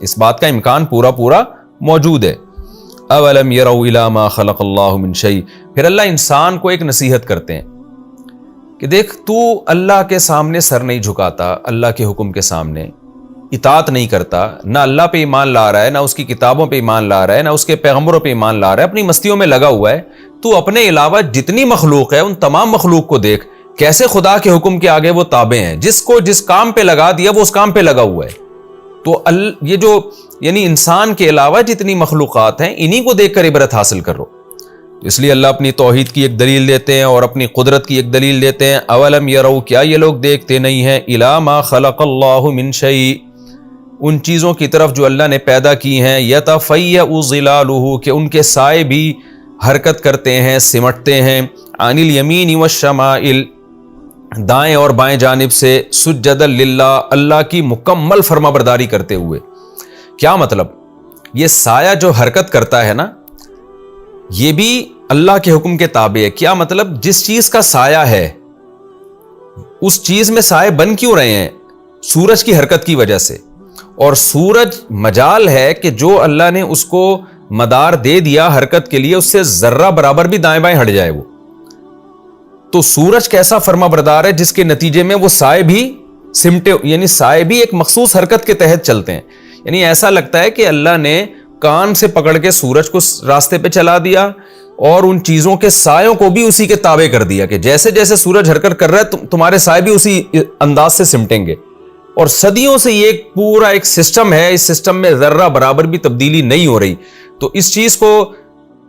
اس بات کا امکان پورا پورا موجود ہے۔ اولم یروا الی ما خلق اللہ من شیء، پھر اللہ انسان کو ایک نصیحت کرتے ہیں کہ دیکھ تو اللہ کے سامنے سر نہیں جھکاتا، اللہ کے حکم کے سامنے اطاعت نہیں کرتا، نہ اللہ پہ ایمان لا رہا ہے، نہ اس کی کتابوں پہ ایمان لا رہا ہے، نہ اس کے پیغمبروں پہ ایمان لا رہا ہے، اپنی مستیوں میں لگا ہوا ہے۔ تو اپنے علاوہ جتنی مخلوق ہے ان تمام مخلوق کو دیکھ کیسے خدا کے حکم کے آگے وہ تابع ہیں، جس کو جس کام پہ لگا دیا وہ اس کام پہ لگا ہوا ہے۔ تو یہ جو یعنی انسان کے علاوہ جتنی مخلوقات ہیں انہی کو دیکھ کر عبرت حاصل کرو۔ اس لیے اللہ اپنی توحید کی ایک دلیل دیتے ہیں اور اپنی قدرت کی ایک دلیل دیتے ہیں۔ اولم یروا، کیا یہ لوگ دیکھتے نہیں ہیں، الی ما خلق اللہ من شیء، ان چیزوں کی طرف جو اللہ نے پیدا کی ہیں، یتفیأ ظلالہ، کہ ان کے سائے بھی حرکت کرتے ہیں، سمٹتے ہیں، عن الیمین والشمائل، دائیں اور بائیں جانب سے، سجدا للہ، اللہ کی مکمل فرما برداری کرتے ہوئے۔ کیا مطلب؟ یہ سایہ جو حرکت کرتا ہے نا، یہ بھی اللہ کے حکم کے تابع ہے۔ کیا مطلب؟ جس چیز کا سایہ ہے اس چیز میں سائے بن کیوں رہے ہیں؟ سورج کی حرکت کی وجہ سے، اور سورج مجال ہے کہ جو اللہ نے اس کو مدار دے دیا حرکت کے لیے، اس سے ذرہ برابر بھی دائیں بائیں ہٹ جائے وہ۔ تو سورج کیسا فرما بردار ہے جس کے نتیجے میں وہ سائے بھی سمٹے، یعنی سائے بھی ایک مخصوص حرکت کے تحت چلتے ہیں۔ یعنی ایسا لگتا ہے کہ اللہ نے کان سے پکڑ کے سورج کو راستے پہ چلا دیا اور ان چیزوں کے سایوں کو بھی اسی کے تابع کر دیا کہ جیسے جیسے سورج حرکت کر رہا ہے تمہارے سائے بھی اسی انداز سے سمٹیں گے۔ اور صدیوں سے یہ ایک پورا ایک سسٹم ہے، اس سسٹم میں ذرہ برابر بھی تبدیلی نہیں ہو رہی۔ تو اس چیز کو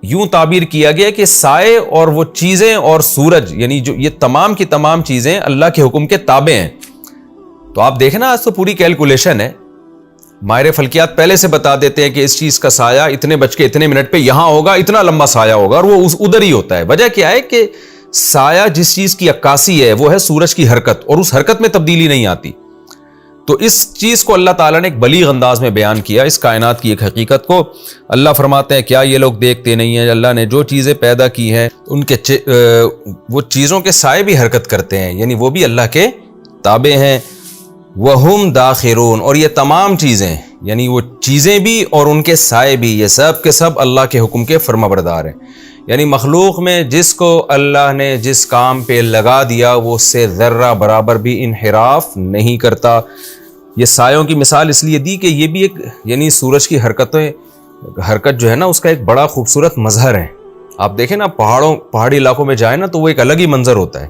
یوں تعبیر کیا گیا کہ سائے اور وہ چیزیں اور سورج، یعنی جو یہ تمام کی تمام چیزیں اللہ کے حکم کے تابع ہیں۔ تو آپ دیکھیں نا، آج تو پوری کیلکولیشن ہے، ماہر فلکیات پہلے سے بتا دیتے ہیں کہ اس چیز کا سایہ اتنے بج کے اتنے منٹ پہ یہاں ہوگا، اتنا لمبا سایہ ہوگا، اور وہ ادھر ہی ہوتا ہے۔ وجہ کیا ہے کہ سایہ جس چیز کی عکاسی ہے وہ ہے سورج کی حرکت، اور اس حرکت میں تبدیلی نہیں آتی۔ تو اس چیز کو اللہ تعالیٰ نے ایک بلیغ انداز میں بیان کیا، اس کائنات کی ایک حقیقت کو۔ اللہ فرماتے ہیں کیا یہ لوگ دیکھتے نہیں ہیں، اللہ نے جو چیزیں پیدا کی ہیں ان کے وہ چیزوں کے سائے بھی حرکت کرتے ہیں، یعنی وہ بھی اللہ کے تابع ہیں۔ وَهُمْ دَاخِرُونَ، اور یہ تمام چیزیں، یعنی وہ چیزیں بھی اور ان کے سائے بھی، یہ سب کے سب اللہ کے حکم کے فرما بردار ہیں۔ یعنی مخلوق میں جس کو اللہ نے جس کام پہ لگا دیا وہ اس سے ذرہ برابر بھی انحراف نہیں کرتا۔ یہ سایوں کی مثال اس لیے دی کہ یہ بھی ایک، یعنی سورج کی حرکت جو ہے نا، اس کا ایک بڑا خوبصورت مظہر ہے۔ آپ دیکھیں نا، پہاڑی علاقوں میں جائیں نا تو وہ ایک الگ ہی منظر ہوتا ہے۔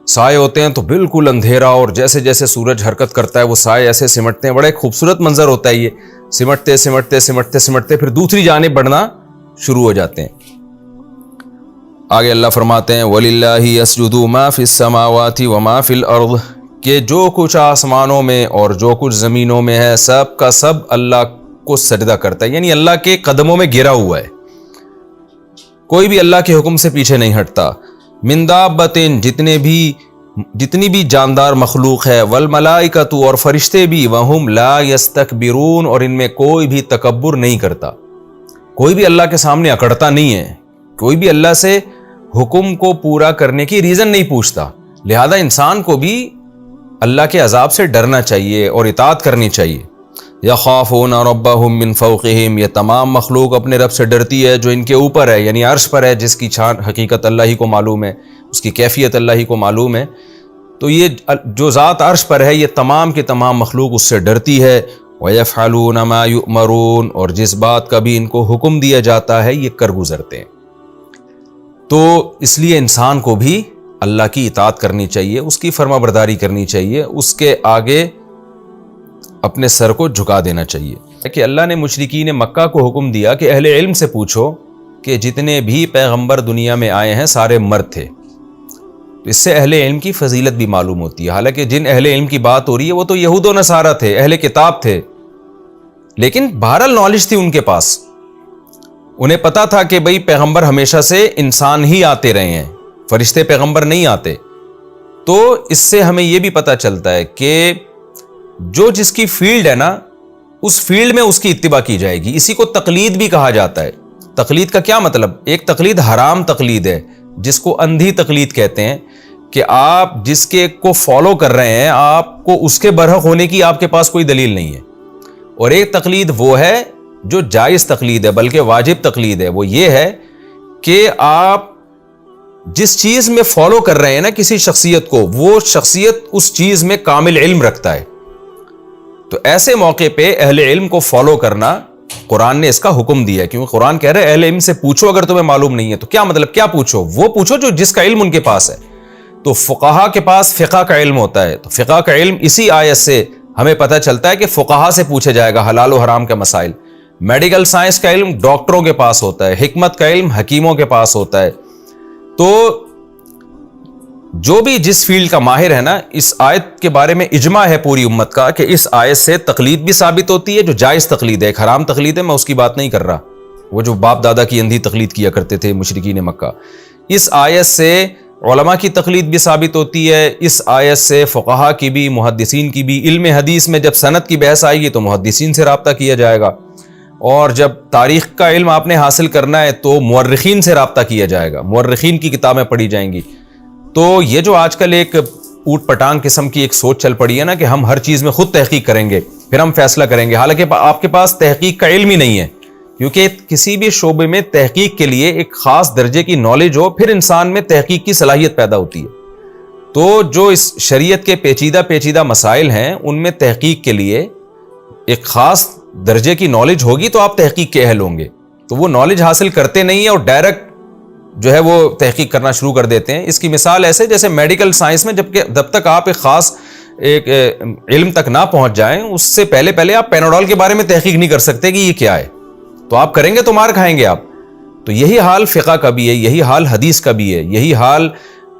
سائے ہوتے ہیں تو بالکل اندھیرا، اور جیسے جیسے سورج حرکت کرتا ہے وہ سائے ایسے سمٹتے ہیں، بڑا ایک خوبصورت منظر ہوتا ہے۔ یہ سمٹتے سمٹتے سمٹتے سمٹتے پھر دوسری جانب بڑھنا شروع ہو جاتے ہیں۔ آگے اللہ فرماتے ہیں وَلِلَّهِ يَسْجُدُ مَا فِي السَّمَاوَاتِ وَمَا فِي الْأَرْضِ، کہ جو کچھ آسمانوں میں اور جو کچھ زمینوں میں ہے سب کا سب اللہ کو سجدہ کرتا ہے، یعنی اللہ کے قدموں میں گرا ہوا ہے، کوئی بھی اللہ کے حکم سے پیچھے نہیں ہٹتا۔ من دابۃ، جتنی بھی جاندار مخلوق ہے، والملائکۃ، اور فرشتے بھی، وہم لا یستکبرون، اور ان میں کوئی بھی تکبر نہیں کرتا، کوئی بھی اللہ کے سامنے اکڑتا نہیں ہے، کوئی بھی اللہ سے حکم کو پورا کرنے کی ریزن نہیں پوچھتا۔ لہذا انسان کو بھی اللہ کے عذاب سے ڈرنا چاہیے اور اطاعت کرنی چاہیے۔ یخافون ربہم من فوقہم، یہ تمام مخلوق اپنے رب سے ڈرتی ہے جو ان کے اوپر ہے، یعنی عرش پر ہے، جس کی حقیقت اللہ ہی کو معلوم ہے، اس کی کیفیت اللہ ہی کو معلوم ہے۔ تو یہ جو ذات عرش پر ہے، یہ تمام کی تمام مخلوق اس سے ڈرتی ہے۔ وَيَفْعَلُونَ مَا يُؤْمَرُونَ، اور جس بات کا بھی ان کو حکم دیا جاتا ہے یہ کر گزرتے ہیں۔ تو اس لیے انسان کو بھی اللہ کی اطاعت کرنی چاہیے، اس کی فرما برداری کرنی چاہیے، اس کے آگے اپنے سر کو جھکا دینا چاہیے۔ کہ اللہ نے مشرکین مکہ کو حکم دیا کہ اہل علم سے پوچھو کہ جتنے بھی پیغمبر دنیا میں آئے ہیں سارے مرد تھے۔ اس سے اہل علم کی فضیلت بھی معلوم ہوتی ہے۔ حالانکہ جن اہل علم کی بات ہو رہی ہے وہ تو یہود و نصارہ تھے، اہل کتاب تھے، لیکن بہرحال نالج تھی ان کے پاس، انہیں پتا تھا کہ بھئی پیغمبر ہمیشہ سے انسان ہی آتے رہے ہیں، فرشتے پیغمبر نہیں آتے۔ تو اس سے ہمیں یہ بھی پتا چلتا ہے کہ جو جس کی فیلڈ ہے نا، اس فیلڈ میں اس کی اتباع کی جائے گی۔ اسی کو تقلید بھی کہا جاتا ہے۔ تقلید کا کیا مطلب؟ ایک تقلید حرام تقلید ہے، جس کو اندھی تقلید کہتے ہیں، کہ آپ جس کے کو فالو کر رہے ہیں، آپ کو اس کے برحق ہونے کی آپ کے پاس کوئی دلیل نہیں ہے، اور ایک تقلید وہ ہے جو جائز تقلید ہے بلکہ واجب تقلید ہے. وہ یہ ہے کہ آپ جس چیز میں فالو کر رہے ہیں نا کسی شخصیت کو, وہ شخصیت اس چیز میں کامل علم رکھتا ہے, تو ایسے موقع پہ اہل علم کو فالو کرنا قرآن نے اس کا حکم دیا ہے. کیونکہ قرآن کہہ رہے اہل علم سے پوچھو اگر تمہیں معلوم نہیں ہے. تو کیا مطلب, کیا پوچھو؟ وہ پوچھو جو جس کا علم ان کے پاس ہے. تو فقہا کے پاس فقہ کا علم ہوتا ہے, تو فقہ کا علم اسی آیت سے ہمیں پتہ چلتا ہے کہ فقہا سے پوچھا جائے گا حلال و حرام کے مسائل. میڈیکل سائنس کا علم ڈاکٹروں کے پاس ہوتا ہے, حکمت کا علم حکیموں کے پاس ہوتا ہے. تو جو بھی جس فیلڈ کا ماہر ہے نا, اس آیت کے بارے میں اجماع ہے پوری امت کا کہ اس آیت سے تقلید بھی ثابت ہوتی ہے جو جائز تقلید ہے. ایک حرام تقلید ہے, میں اس کی بات نہیں کر رہا, وہ جو باپ دادا کی اندھی تقلید کیا کرتے تھے مشرکین مکہ. اس آیت سے علماء کی تقلید بھی ثابت ہوتی ہے. اس آیت سے فقہا کی بھی, محدثین کی بھی. علم حدیث میں جب سند کی بحث آئے گی تو محدثین سے رابطہ کیا جائے گا, اور جب تاریخ کا علم آپ نے حاصل کرنا ہے تو مورخین سے رابطہ کیا جائے گا, مورخین کی کتابیں پڑھی جائیں گی. تو یہ جو آج کل ایک اوٹ پٹانگ قسم کی ایک سوچ چل پڑی ہے نا کہ ہم ہر چیز میں خود تحقیق کریں گے پھر ہم فیصلہ کریں گے, حالانکہ آپ کے پاس تحقیق کا علم ہی نہیں ہے. کیونکہ کسی بھی شعبے میں تحقیق کے لیے ایک خاص درجے کی نالج ہو, پھر انسان میں تحقیق کی صلاحیت پیدا ہوتی ہے. تو جو اس شریعت کے پیچیدہ مسائل ہیں ان میں تحقیق کے لیے ایک خاص درجے کی نالج ہوگی تو آپ تحقیق کے اہل ہوں گے. تو وہ نالج حاصل کرتے نہیں ہیں اور ڈائریکٹ جو ہے وہ تحقیق کرنا شروع کر دیتے ہیں. اس کی مثال ایسے جیسے میڈیکل سائنس میں جب تک آپ ایک خاص ایک علم تک نہ پہنچ جائیں, اس سے پہلے آپ پیناڈول کے بارے میں تحقیق نہیں کر سکتے کہ یہ کیا ہے, تو آپ کریں گے تو مار کھائیں گے آپ. تو یہی حال فقہ کا بھی ہے, یہی حال حدیث کا بھی ہے, یہی حال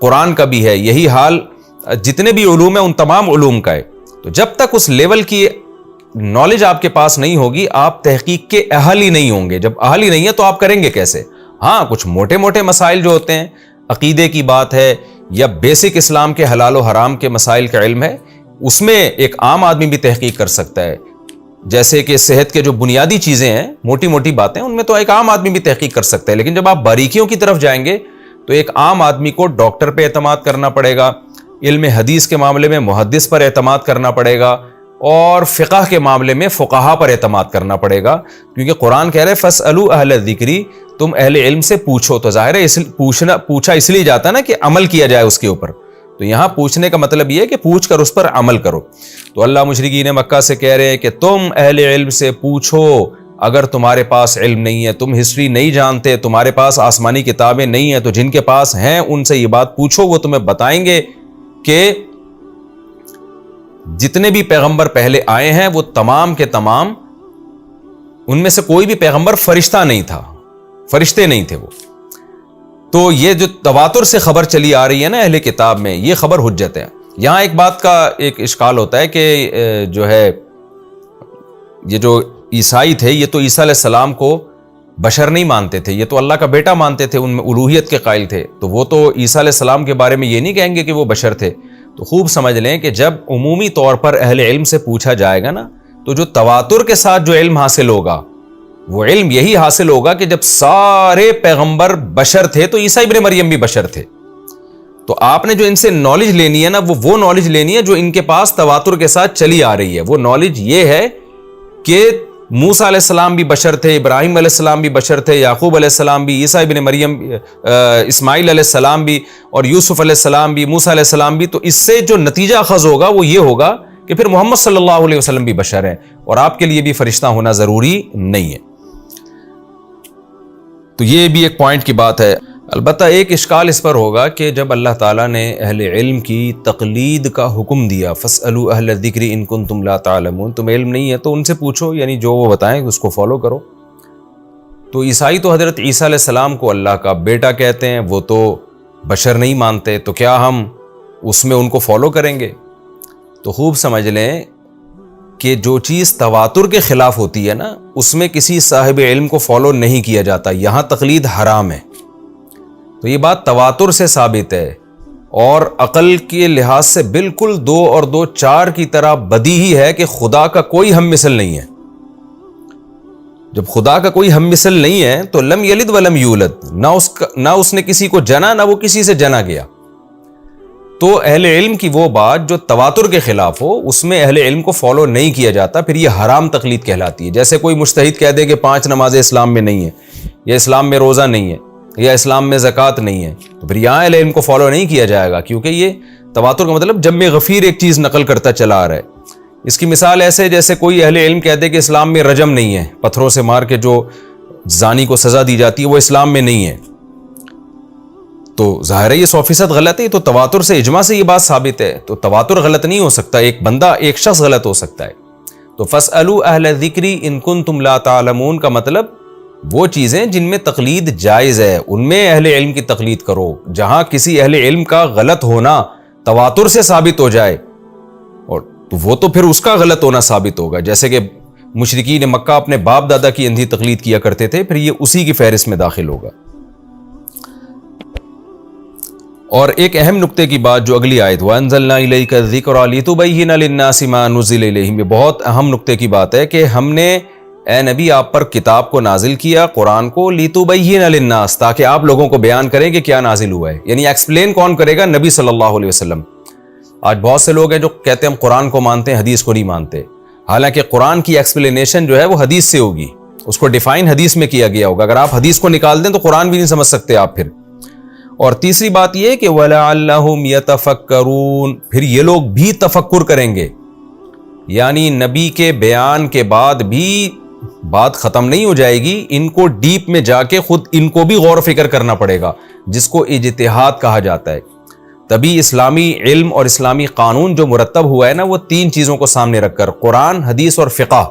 قرآن کا بھی ہے, یہی حال جتنے بھی علوم ہیں ان تمام علوم کا ہے. تو جب تک اس لیول کی نالج آپ کے پاس نہیں ہوگی آپ تحقیق کے اہل ہی نہیں ہوں گے. جب اہل ہی نہیں ہے تو آپ کریں گے کیسے؟ ہاں کچھ موٹے مسائل جو ہوتے ہیں, عقیدے کی بات ہے یا بیسک اسلام کے حلال و حرام کے مسائل کا علم ہے, اس میں ایک عام آدمی بھی تحقیق کر سکتا ہے. جیسے کہ صحت کے جو بنیادی چیزیں ہیں, موٹی باتیں, ان میں تو ایک عام آدمی بھی تحقیق کر سکتا ہے. لیکن جب آپ باریکیوں کی طرف جائیں گے تو ایک عام آدمی کو ڈاکٹر پہ اعتماد کرنا پڑے گا, علم حدیث کے معاملے میں محدث پر اعتماد کرنا پڑے گا, اور فقہ کے معاملے میں فقہا پر اعتماد کرنا پڑے گا. کیونکہ قرآن کہہ رہے فاسألوا اہل الذکر, تم اہل علم سے پوچھو. تو ظاہر ہے پوچھا اس لیے جاتا ہے نا کہ عمل کیا جائے اس کے اوپر. تو یہاں پوچھنے کا مطلب یہ ہے کہ پوچھ کر اس پر عمل کرو. تو اللہ مشرکین مکہ سے کہہ رہے ہیں کہ تم اہل علم سے پوچھو اگر تمہارے پاس علم نہیں ہے, تم ہسٹری نہیں جانتے, تمہارے پاس آسمانی کتابیں نہیں ہیں, تو جن کے پاس ہیں ان سے یہ بات پوچھو, وہ تمہیں بتائیں گے کہ جتنے بھی پیغمبر پہلے آئے ہیں وہ تمام کے تمام, ان میں سے کوئی بھی پیغمبر فرشتہ نہیں تھا, فرشتے نہیں تھے وہ. تو یہ جو تواتر سے خبر چلی آ رہی ہے نا اہل کتاب میں, یہ خبر حجت ہے. یہاں ایک بات کا ایک اشکال ہوتا ہے کہ جو ہے یہ جو عیسائی تھے یہ تو عیسیٰ علیہ السلام کو بشر نہیں مانتے تھے, یہ تو اللہ کا بیٹا مانتے تھے, ان میں الوہیت کے قائل تھے. تو وہ تو عیسیٰ علیہ السلام کے بارے میں یہ نہیں کہیں گے کہ وہ بشر تھے. تو خوب سمجھ لیں کہ جب عمومی طور پر اہل علم سے پوچھا جائے گا نا, تو جو تواتر کے ساتھ جو علم حاصل ہوگا وہ علم یہی حاصل ہوگا کہ جب سارے پیغمبر بشر تھے تو عیسیٰ ابن مریم بھی بشر تھے. تو آپ نے جو ان سے نالج لینی ہے نا, وہ نالج لینی ہے جو ان کے پاس تواتر کے ساتھ چلی آ رہی ہے. وہ نالج یہ ہے کہ موسیٰ علیہ السلام بھی بشر تھے, ابراہیم علیہ السلام بھی بشر تھے, یعقوب علیہ السلام بھی, عیسیٰ ابن مریم, اسماعیل علیہ السلام بھی, اور یوسف علیہ السلام بھی, موسیٰ علیہ السلام بھی. تو اس سے جو نتیجہ اخذ ہوگا وہ یہ ہوگا کہ پھر محمد صلی اللہ علیہ وسلم بھی بشر ہیں اور آپ کے لیے بھی فرشتہ ہونا ضروری نہیں ہے. تو یہ بھی ایک پوائنٹ کی بات ہے. البتہ ایک اشکال اس پر ہوگا کہ جب اللہ تعالیٰ نے اہل علم کی تقلید کا حکم دیا, فاسألوا اہل الذکر ان کنتم لا تعلمون, تم علم نہیں ہے تو ان سے پوچھو, یعنی جو وہ بتائیں اس کو فالو کرو. تو عیسائی تو حضرت عیسیٰ علیہ السلام کو اللہ کا بیٹا کہتے ہیں, وہ تو بشر نہیں مانتے, تو کیا ہم اس میں ان کو فالو کریں گے؟ تو خوب سمجھ لیں کہ جو چیز تواتر کے خلاف ہوتی ہے نا, اس میں کسی صاحب علم کو فالو نہیں کیا جاتا. یہاں تقلید حرام ہے. تو یہ بات تواتر سے ثابت ہے, اور عقل کے لحاظ سے بالکل 2 اور 2 4 کی طرح بدیہی ہے کہ خدا کا کوئی ہم مثل نہیں ہے. جب خدا کا کوئی ہم مثل نہیں ہے تو لم یلد ولم یولد, نہ اس نے کسی کو جنا نہ وہ کسی سے جنا گیا. تو اہل علم کی وہ بات جو تواتر کے خلاف ہو اس میں اہل علم کو فالو نہیں کیا جاتا، پھر یہ حرام تقلید کہلاتی ہے۔ جیسے کوئی مجتہد کہہ دے کہ 5 نمازیں اسلام میں نہیں ہیں، یا اسلام میں روزہ نہیں ہے، یا اسلام میں زکوٰۃ نہیں ہے، تو پھر یہاں اہل علم کو فالو نہیں کیا جائے گا، کیونکہ یہ تواتر کا مطلب جمع غفیر ایک چیز نقل کرتا چلا آ رہا ہے۔ اس کی مثال ایسے جیسے کوئی اہل علم کہہ دے کہ اسلام میں رجم نہیں ہے، پتھروں سے مار کے جو زانی کو سزا دی جاتی ہے وہ اسلام میں نہیں ہے، تو ظاہر ہے یہ 100% غلط ہے۔ تو تواتر سے، اجماع سے یہ بات ثابت ہے، تو تواتر غلط نہیں ہو سکتا، ایک بندہ، ایک شخص غلط ہو سکتا ہے۔ تو فَاسْأَلُوا أَهْلَ الذِّكْرِ إِن كُنتُمْ لَا تَعْلَمُونَ کا مطلب وہ چیزیں جن میں تقلید جائز ہے ان میں اہل علم کی تقلید کرو۔ جہاں کسی اہل علم کا غلط ہونا تواتر سے ثابت ہو جائے، اور تو وہ تو پھر اس کا غلط ہونا ثابت ہوگا، جیسے کہ مشرکین مکہ اپنے باپ دادا کی اندھی تقلید کیا کرتے تھے، پھر یہ اسی کی فہرست میں داخل ہوگا۔ اور ایک اہم نقطے کی بات جو اگلی آیت وَأَنزَلْنَا إِلَيْكَ الذِّكْرَ لِتُبَيِّنَ لِلنَّاسِ مَا نُزِّلَ إِلَيْهِمْ، یہ بہت اہم نقطے کی بات ہے کہ ہم نے اے نبی آپ پر کتاب کو نازل کیا، قرآن کو، لِتُبَيِّنَ لِلنَّاسِ، تاکہ آپ لوگوں کو بیان کریں کہ کیا نازل ہوا ہے، یعنی ایکسپلین کون کرے گا؟ نبی صلی اللہ علیہ وسلم۔ آج بہت سے لوگ ہیں جو کہتے ہیں ہم قرآن کو مانتے ہیں، حدیث کو نہیں مانتے، حالانکہ قرآن کی ایکسپلینیشن جو ہے وہ حدیث سے ہوگی، اس کو ڈیفائن حدیث میں کیا گیا ہوگا۔ اگر آپ حدیث کو نکال دیں تو قرآن بھی نہیں سمجھ سکتے آپ پھر۔ اور تیسری بات یہ کہ وَلَعَلَّهُمْ يَتَفَكَّرُونَ، پھر یہ لوگ بھی تفکر کریں گے، یعنی نبی کے بیان کے بعد بھی بات ختم نہیں ہو جائے گی، ان کو ڈیپ میں جا کے خود ان کو بھی غور و فکر کرنا پڑے گا، جس کو اجتہاد کہا جاتا ہے۔ تبھی اسلامی علم اور اسلامی قانون جو مرتب ہوا ہے نا، وہ 3 چیزوں کو سامنے رکھ کر، قرآن، حدیث اور فقہ،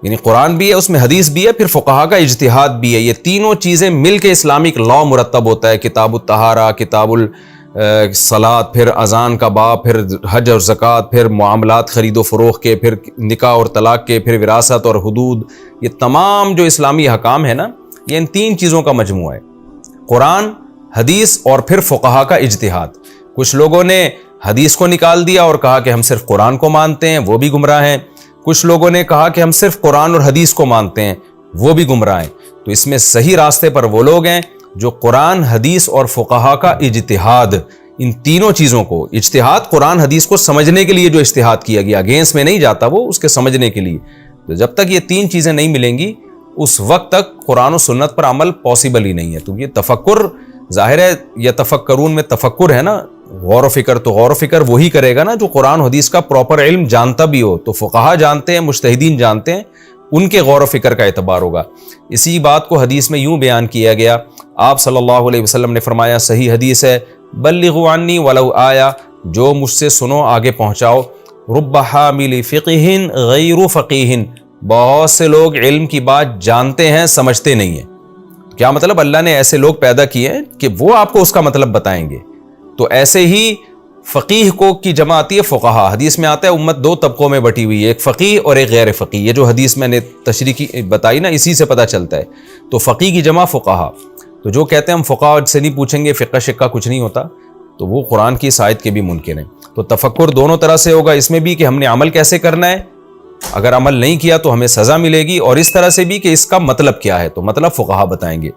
یعنی قرآن بھی ہے، اس میں حدیث بھی ہے، پھر فقہا کا اجتہاد بھی ہے، یہ تینوں چیزیں مل کے اسلامک لا مرتب ہوتا ہے۔ کتاب الطہارہ، کتاب الصلاۃ، پھر اذان کا باب، پھر حج اور زکوٰۃ، پھر معاملات خرید و فروخت کے، پھر نکاح اور طلاق کے، پھر وراثت اور حدود، یہ تمام جو اسلامی حکام ہے نا، یہ ان 3 چیزوں کا مجموعہ ہے، قرآن، حدیث اور پھر فقہا کا اجتہاد۔ کچھ لوگوں نے حدیث کو نکال دیا اور کہا کہ ہم صرف قرآن کو مانتے ہیں، وہ بھی گمراہ ہیں۔ کچھ لوگوں نے کہا کہ ہم صرف قرآن اور حدیث کو مانتے ہیں، وہ بھی گمراہ ہیں۔ تو اس میں صحیح راستے پر وہ لوگ ہیں جو قرآن، حدیث اور فقہا کا اجتہاد، ان تینوں چیزوں کو، اجتہاد قرآن حدیث کو سمجھنے کے لیے جو اجتہاد کیا گیا، اگینسٹ میں نہیں جاتا وہ، اس کے سمجھنے کے لیے۔ تو جب تک یہ 3 چیزیں نہیں ملیں گی اس وقت تک قرآن و سنت پر عمل پاسبل ہی نہیں ہے۔ تو یہ تفکر، ظاہر ہے یتفکرون میں تفکر ہے نا، غور و فکر، تو غور و فکر وہی کرے گا نا جو قرآن حدیث کا پراپر علم جانتا بھی ہو۔ تو فقہا جانتے ہیں، مجتہدین جانتے ہیں، ان کے غور و فکر کا اعتبار ہوگا۔ اسی بات کو حدیث میں یوں بیان کیا گیا، آپ صلی اللہ علیہ وسلم نے فرمایا، صحیح حدیث ہے، بلغوا عنی ولو آیا، جو مجھ سے سنو آگے پہنچاؤ۔ رب حامل فقہ غیر فقیہ، بہت سے لوگ علم کی بات جانتے ہیں، سمجھتے نہیں ہیں۔ کیا مطلب؟ اللہ نے ایسے لوگ پیدا کیے ہیں کہ وہ آپ کو اس کا مطلب بتائیں گے۔ تو ایسے ہی فقیہ کو کی جمع آتی ہے فقہا۔ حدیث میں آتا ہے امت 2 طبقوں میں بٹی ہوئی ہے، ایک فقیہ اور ایک غیر فقیہ۔ یہ جو حدیث میں نے تشریح بتائی نا، اسی سے پتہ چلتا ہے۔ تو فقیہ کی جمع فقہا۔ تو جو کہتے ہیں ہم فقہا سے نہیں پوچھیں گے، فقہ شقہ کچھ نہیں ہوتا، تو وہ قرآن کی اس آیت کے بھی منکر ہیں۔ تو تفکر دونوں طرح سے ہوگا، اس میں بھی کہ ہم نے عمل کیسے کرنا ہے، اگر عمل نہیں کیا تو ہمیں سزا ملے گی، اور اس طرح سے بھی کہ اس کا مطلب کیا ہے، تو مطلب فقہا بتائیں گے۔